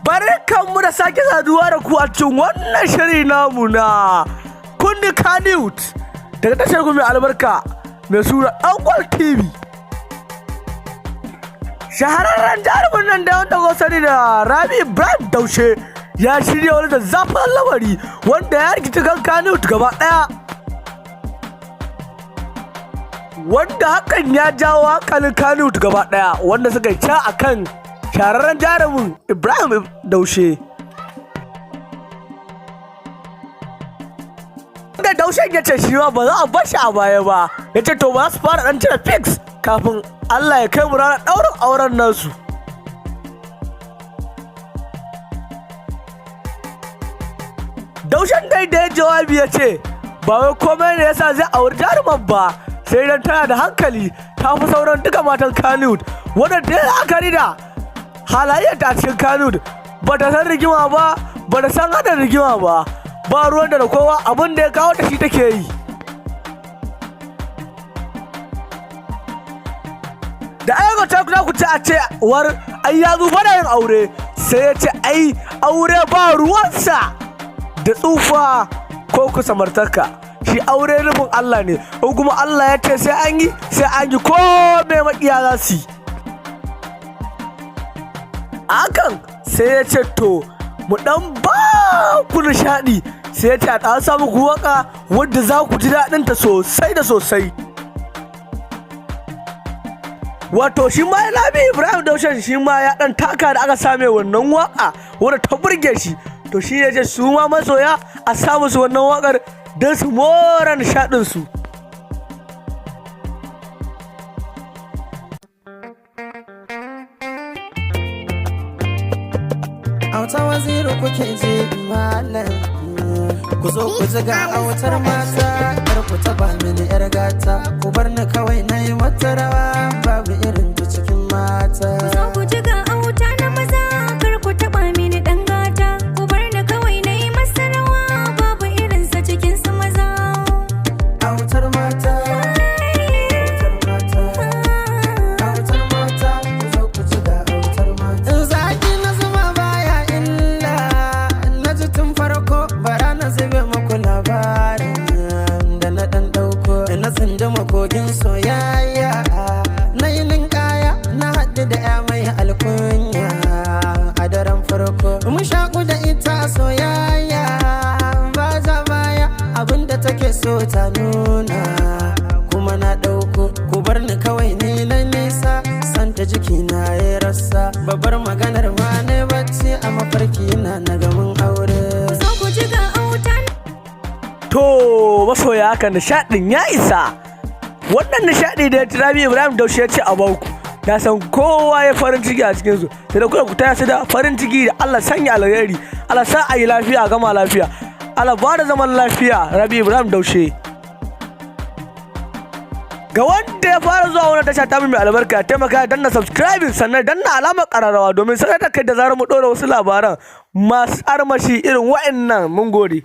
Barkanmu da sake saduwa da ku a cikin wannan shiri namu na kundin Kannywood daga tashar mai albarka mai suna Angon TV. Shahararren jarumin nan da wanda ko sani da Rabi Ibrahim Daushe ya shirya wani da zafin lamari wanda ya rikita kan Kannywood gaba ɗaya. Wanda hakan ya jawo hankalin Kannywood gaba ɗaya wanda suka yi ca akan shahararren jarumin Ibrahim Daushe. Da Daushen ya ce shi ma ba za a bar shi a baya ba, ya ce to ba su fara ɗan cire fix kafin Allah ya kai mu ranar ɗaurin auren nasu. Daushen dai da ya jawabi ya ce ba wai komai ne yasa zai auri jaruman ba, sai dan tana da hankali ta fi sauran duka matan Kannywood wanda da la'akari da halayyar ta cikin Kannywood ba ta san rigima ba ta san hada rigima ba ruwan da kowa abin da ya kawo ta shi take yi. Da ayyuka ta ku ci a ce war ai ya zo bada yin aure, sai ya ce ai aure ba ruwansa da tsufa ko ku samartaka, shi aure nufin Allah ne, in kuma Allah ya ce sai an yi ko mai makiya za su yi. Hakan sai ya ce to mu dan ba ku nishaɗi, sai ya ce a ɗan samu ku waka wadda za ku ji daɗinta sosai da sosai. Wato shi ma Rabi Ibrahim Daushe shi ma ya ɗan taka da aka same wannan waka wadda ta burge shi, to shi ya ce su ma masoya a samu su wannan wakar don su more nishaɗinsu. Auta Waziri kuke je malam, ku zo ku ji ga autar mata, kar ku taba mini yar gata, ku bar ni kawai na yi mata rawa, babu irin ta cikin mata. Ku zo ku ji ga auta na maza, kar ku taba mini dan gata, ku bar ni kawai na yi masa rawa, babu irin sa cikin su maza. Autar mata, autar mata, ku zo ku ji ga autar mata. Zaki na zuma baya illa, na ji tun farko bara na zube muku labarin da na dan dauko, na tsinda makogin soyayya, na yi ninkaya na haɗu da ya mai alkunya a daren farko. Mun shaƙu da ita soyayya ba za baya, abinda take so ta nuna kuma na ɗauko, ku bar ni kawai ni na nisa, santa jiki na ya rasa, babbar maganar ma ne bacci a mafarki na gamin aure. Ku zo ku ji ga auta. To masoya haka nishaɗin ya isa. Wannan nishaɗi da Rabi Ibrahim Daushe ya ce a bauku, na san kowa ya farin ciki a cikin su, sai da ku taya su da farin ciki da Allah sanya alheri, Allah sa a yi lafiya a gama lafiya, Allah ba da zaman lafiya. Rabi Ibrahim Daushe. Ga wanda ya fara zuwa wani tasha ta mai albarka, taimaka danna subscribing sannan danna alamar kararrawa domin sanar da kai da zarar mu ɗora wasu labaran masu armashi irin wa'annan. Mun gode.